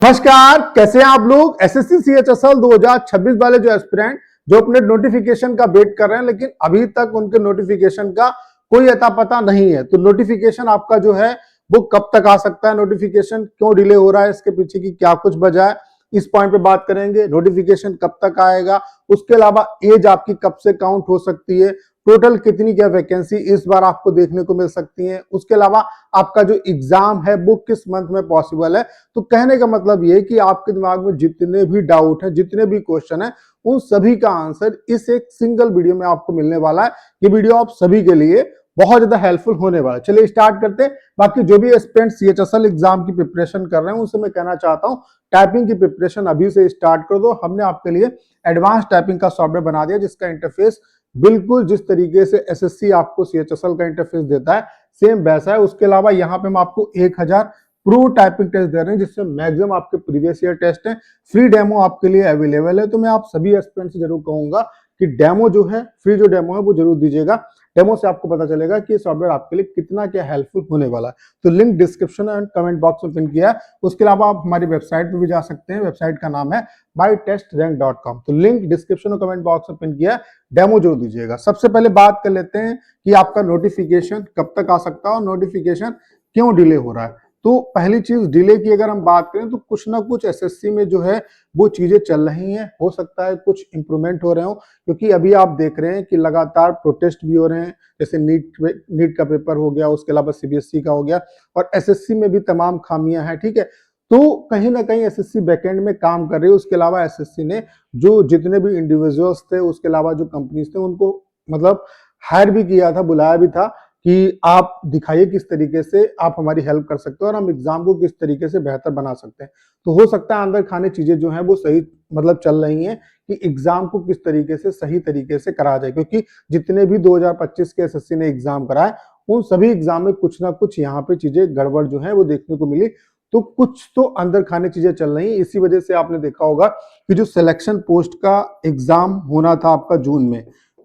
नमस्कार, कैसे हैं आप लोग। एसएससी सीएचएसएल 2026 वाले जो एस्पिरेंट जो अपने नोटिफिकेशन का वेट कर रहे हैं, लेकिन अभी तक उनके नोटिफिकेशन का कोई अता पता नहीं है। तो नोटिफिकेशन आपका जो है वो कब तक आ सकता है, नोटिफिकेशन क्यों डिले हो रहा है, इसके पीछे की क्या कुछ वजह है, इस पॉइंट पे बात करेंगे। नोटिफिकेशन कब तक आएगा, उसके अलावा एज आपकी कब से काउंट हो सकती है, टोटल कितनी क्या वैकेंसी इस बार आपको देखने को मिल सकती है, उसके अलावा आपका जो एग्जाम है वो किस मंथ में पॉसिबल है। तो कहने का मतलब ये कि आपके दिमाग में जितने भी डाउट है, जितने भी क्वेश्चन है, उन सभी का आंसर इस एक सिंगल वीडियो में आपको मिलने वाला है। ये वीडियो आप सभी के लिए बहुत ज्यादा हेल्पफुल होने वाला है। चलिए स्टार्ट करते हैं। बाकी जो भी एस्पिरेंट सीएचएसएल एग्जाम की प्रिपरेशन कर रहे हैं उनसे मैं कहना चाहता हूं, टाइपिंग की प्रिपरेशन अभी से स्टार्ट कर दो। हमने आपके लिए एडवांस टाइपिंग का सॉफ्टवेयर बना दिया, जिसका इंटरफेस बिल्कुल जिस तरीके से एसएससी आपको सीएचएसएल का इंटरफेस देता है सेम वैसा है। उसके अलावा यहाँ पे हम आपको 1000 प्रो टाइपिंग टेस्ट दे रहे हैं, जिससे मैक्सिमम आपके प्रीवियस ईयर टेस्ट हैं। फ्री डेमो आपके लिए अवेलेबल है। तो मैं आप सभी एस्पिरेंट से जरूर कहूंगा कि डेमो जो है, फ्री जो डेमो है वो जरूर दीजिएगा। डेमो से आपको पता चलेगा कि सॉफ्टवेयर आपके लिए कितना क्या हेल्पफुल होने वाला है। तो link description and comment box में पिन किया है। उसके अलावा आप हमारी वेबसाइट पर भी जा सकते हैं। वेबसाइट का नाम है mytestrank.com। तो लिंक डिस्क्रिप्शन और कमेंट बॉक्स में पिन किया है, डेमो जरूर दीजिएगा। सबसे पहले बात कर लेते हैं कि आपका नोटिफिकेशन कब तक आ सकता है और नोटिफिकेशन क्यों डिले हो रहा है। तो पहली चीज, डिले की अगर हम बात करें तो कुछ ना कुछ एसएससी में जो है वो चीजें चल रही हैं। हो सकता है कुछ इंप्रूवमेंट हो रहे हो, क्योंकि अभी आप देख रहे हैं कि लगातार प्रोटेस्ट भी हो रहे हैं। जैसे नीट का पेपर हो गया, उसके अलावा सीबीएसई का हो गया, और एसएससी में भी तमाम खामियां हैं। ठीक है, तो कहीं ना कहीं एसएससी बैकएंड में काम कर रही है। उसके अलावा एसएससी ने जो जितने भी इंडिविजुअल्स थे, उसके अलावा जो कंपनीज थे, उनको मतलब हायर भी किया था, बुलाया भी था कि आप दिखाइए किस तरीके से आप हमारी हेल्प कर सकते हो और हम एग्जाम को किस तरीके से बेहतर बना सकते हैं। तो हो सकता है अंदर खाने चीजें जो हैं वो सही मतलब चल रही हैं कि एग्जाम को किस तरीके से सही तरीके से करा जाए, क्योंकि जितने भी 2025 के एसएससी ने एग्जाम कराए उन सभी एग्जाम में कुछ ना कुछ यहाँ पे चीजें गड़बड़ जो है वो देखने को मिली। तो कुछ तो अंदर खाने चीजें चल रही हैं। इसी वजह से आपने देखा होगा कि जो सिलेक्शन पोस्ट का एग्जाम होना था आपका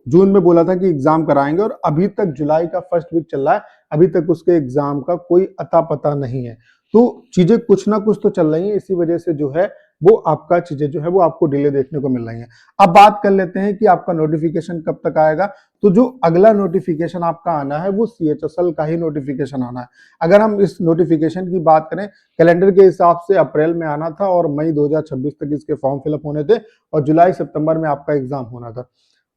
जून में बोला था कि एग्जाम कराएंगे, और अभी तक जुलाई का फर्स्ट वीक चल रहा है, अभी तक उसके एग्जाम का कोई अता पता नहीं है। तो चीजें कुछ ना कुछ तो चल रही हैं। इसी वजह से जो है वो आपका चीजें जो है वो आपको डिले देखने को मिल रही हैं। अब बात कर लेते हैं कि आपका नोटिफिकेशन कब तक आएगा। तो जो अगला नोटिफिकेशन आपका आना है वो सीएचएसएल का ही नोटिफिकेशन आना है। अगर हम इस नोटिफिकेशन की बात करें, कैलेंडर के हिसाब से अप्रैल में आना था और मई 2026 तक इसके फॉर्म फिलअप होने थे, और जुलाई सितंबर में आपका एग्जाम होना था।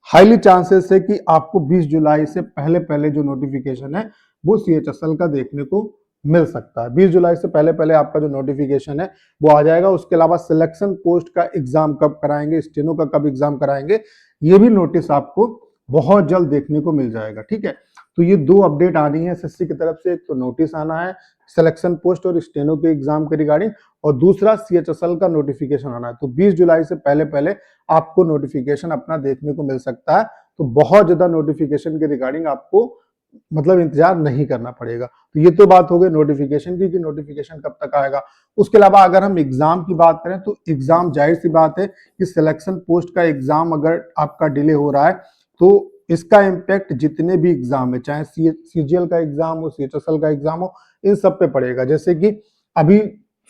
हाईली चांसेस है कि आपको 20 जुलाई से पहले पहले जो नोटिफिकेशन है वो सीएचएसएल का देखने को मिल सकता है। 20 जुलाई से पहले पहले आपका जो नोटिफिकेशन है वो आ जाएगा। उसके अलावा सिलेक्शन पोस्ट का एग्जाम कब कराएंगे, स्टेनो का कब एग्जाम कराएंगे, ये भी नोटिस आपको बहुत जल्द देखने को मिल जाएगा। ठीक है, तो ये दो अपडेट आनी है एसएससी की तरफ से। एक तो नोटिस आना है सिलेक्शन पोस्ट और स्टेनो के एग्जाम के रिगार्डिंग, और दूसरा सीएचएसएल का नोटिफिकेशन आना है। तो 20 जुलाई से पहले पहले आपको नोटिफिकेशन अपना देखने को मिल सकता है। तो बहुत ज्यादा नोटिफिकेशन के रिगार्डिंग आपको मतलब इंतजार नहीं करना पड़ेगा। तो ये तो बात हो गई नोटिफिकेशन की कि नोटिफिकेशन कब तक आएगा। उसके अलावा अगर हम एग्जाम की बात करें तो एग्जाम जाहिर सी बात है कि सिलेक्शन पोस्ट का एग्जाम अगर आपका डिले हो रहा है तो इसका इम्पैक्ट जितने भी एग्जाम है, चाहे सीजीएल का एग्जाम हो, सीएचएसएल का एग्जाम हो, इन सब पे पड़ेगा। जैसे कि अभी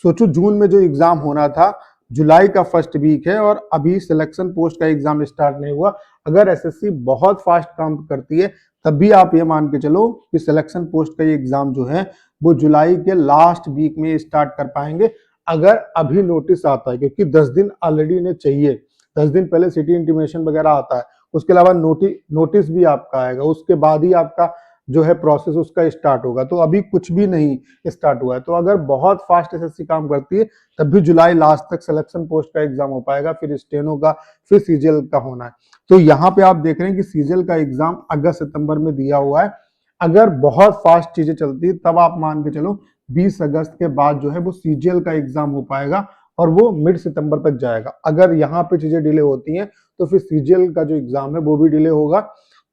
सोचो जून में जो एग्जाम होना था, जुलाई का फर्स्ट वीक है और अभी सिलेक्शन पोस्ट का एग्जाम स्टार्ट नहीं हुआ। अगर एसएससी बहुत फास्ट काम करती है तब भी आप ये मान के चलो कि सिलेक्शन पोस्ट का ये एग्जाम जो है वो जुलाई के लास्ट वीक में स्टार्ट कर पाएंगे, अगर अभी नोटिस आता है। क्योंकि 10 दिन ऑलरेडी इन्हें चाहिए, 10 दिन पहले सिटी इंटीमेशन वगैरह आता है, उसके अलावा नोटिस भी आपका आएगा, उसके बाद ही आपका जो है प्रोसेस उसका स्टार्ट होगा। तो अभी कुछ भी नहीं स्टार्ट हुआ है। तो अगर बहुत फास्ट एसएससी काम करती है तब भी जुलाई लास्ट तक सिलेक्शन पोस्ट का एग्जाम हो पाएगा, फिर स्टेनो का, फिर सीजीएल का होना है। तो यहाँ पे आप देख रहे हैं कि सीजीएल का एग्जाम अगस्त सितंबर में दिया हुआ है। अगर बहुत फास्ट चीजें चलती है तब आप मान के चलो 20 अगस्त के बाद जो है वो सीजीएल का एग्जाम हो पाएगा और वो मिड सितंबर तक जाएगा। अगर यहाँ पे चीजें डिले होती हैं तो फिर सीजीएल का जो एग्जाम है वो भी डिले होगा।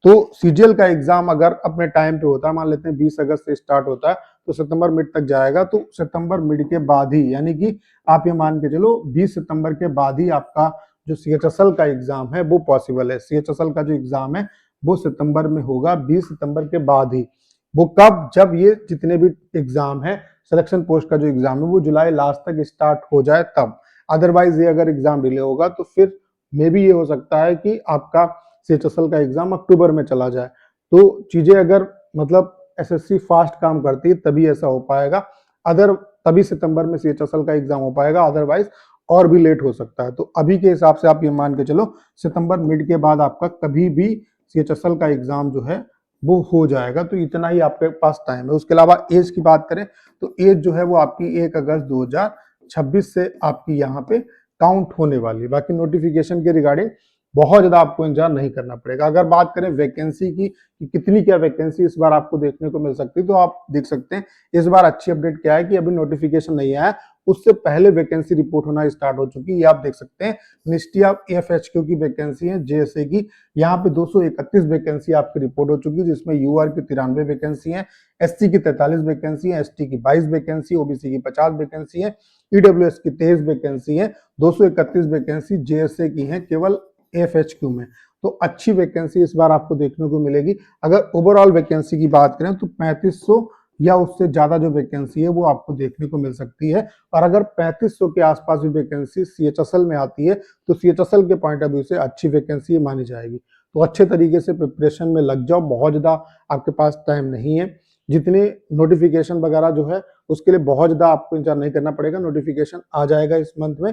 तो सीजीएल का एग्जाम अगर अपने टाइम पे होता है, मान लेते हैं 20 अगस्त से स्टार्ट होता है, तो सितंबर मिड तक जाएगा। तो सितंबर मिड के बाद ही, यानी कि आप ये मान के चलो 20 सितंबर के बाद ही आपका जो सीएचएसएल का एग्जाम है वो पॉसिबल है। सीएचएसएल का जो एग्जाम है वो सितंबर में होगा, 20 सितंबर के बाद ही। वो कब, जब ये जितने भी एग्जाम है सिलेक्शन पोस्ट का जो एग्जाम है वो जुलाई लास्ट तक स्टार्ट हो जाए तब। अदरवाइज ये अगर एग्जाम डिले होगा तो फिर मे भी ये हो सकता है कि आपका CHSL का एग्जाम अक्टूबर में चला जाए। तो चीजें अगर मतलब SSC फास्ट काम करती है तभी ऐसा हो पाएगा, अदर तभी सितंबर में CHSL का एग्जाम हो पाएगा, अदरवाइज और भी लेट हो सकता है। तो अभी के हिसाब से आप ये मान के चलो सितंबर मिड के बाद आपका कभी भी CHSL का एग्जाम जो है वो हो जाएगा। तो इतना ही आपके पास टाइम है। उसके अलावा एज की बात करें तो एज जो है वो आपकी 1 अगस्त 2026 से आपकी यहाँ पे काउंट होने वाली है। बाकी नोटिफिकेशन के रिगार्डिंग बहुत ज्यादा आपको इंतजार नहीं करना पड़ेगा। अगर बात करें वैकेंसी की कि कितनी क्या वैकेंसी इस बार आपको देखने को मिल सकती है, तो आप देख सकते हैं इस बार अच्छी अपडेट क्या है कि अभी नोटिफिकेशन नहीं आया, उससे पहले वैकेंसी रिपोर्ट होना स्टार्ट हो चुकी है। ये आप देख सकते हैं मिनिस्ट्री ऑफ AFHQ की वैकेंसी है, JSA की यहाँ पे 231 वैकेंसी आपकी रिपोर्ट हो चुकी है, जिसमें UR की 93 वैकेंसी है, SC की 43 वैकेंसी है, ST की 22 वैकेंसी, OBC की 50 वैकेंसी है, EWS की 23 वैकेंसी है, 231 वैकेंसी JSA की है केवल AFHQ में। तो अच्छी वैकेंसी इस बार आपको देखने को मिलेगी। अगर ओवरऑल वैकेंसी की बात करें तो 3500 या उससे ज्यादा जो वैकेंसी है वो आपको देखने को मिल सकती है। और अगर 3500 के आसपास भी वैकेंसी CHSL में आती है तो CHSL के पॉइंट ऑफ व्यू से अच्छी वैकेंसी मानी जाएगी। तो अच्छे तरीके से प्रिपरेशन में लग जाओ, बहुत ज्यादा आपके पास टाइम नहीं है। जितने नोटिफिकेशन वगैरह जो है उसके लिए बहुत ज्यादा आपको इंतजार नहीं करना पड़ेगा, नोटिफिकेशन आ जाएगा इस मंथ में।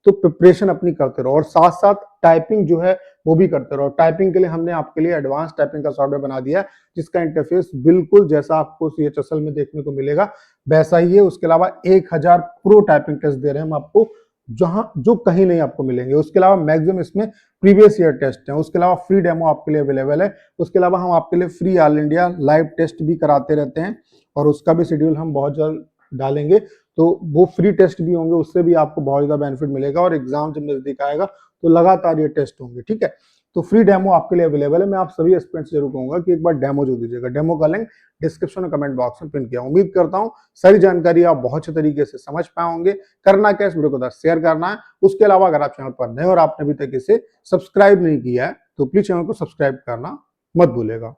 तो प्रिपरेशन अपनी करते रहो और साथ साथ टाइपिंग जो है वो भी करते रहो। टाइपिंग के लिए हमने आपके लिए एडवांस टाइपिंग का सॉफ्टवेयर बना दिया है, जिसका इंटरफेस बिल्कुल जैसा आपको CHSL में देखने को मिलेगा वैसा ही है। उसके अलावा 1000 प्रो टाइपिंग टेस्ट दे रहे हैं हम आपको, जहां जो कहीं नहीं आपको मिलेंगे। उसके अलावा मैक्सिमम इसमें प्रीवियस ईयर टेस्ट है। उसके अलावा फ्री डेमो आपके लिए अवेलेबल है। उसके अलावा हम आपके लिए free all India live test भी कराते रहते हैं और उसका भी शेड्यूल हम बहुत जल्द डालेंगे। तो वो फ्री टेस्ट भी होंगे, उससे भी आपको बहुत ज्यादा बेनिफिट मिलेगा। और एग्जाम जब नजदीक आएगा तो लगातार ये टेस्ट होंगे, ठीक है। तो फ्री डेमो आपके लिए अवेलेबल है। मैं आप सभी एस्पिरेंट्स जरूर कहूंगा कि एक बार डेमो जो दीजिएगा। डेमो का लिंक डिस्क्रिप्शन और कमेंट बॉक्स में पिन किया। उम्मीद करता हूं सारी जानकारी आप बहुत अच्छे तरीके से समझ पाए होंगे। करना क्या, इस वीडियो को शेयर करना है। उसके अलावा अगर आप चैनल पर नए और आपने अभी तक इसे सब्सक्राइब नहीं किया है तो प्लीज चैनल को सब्सक्राइब करना मत भूलेगा।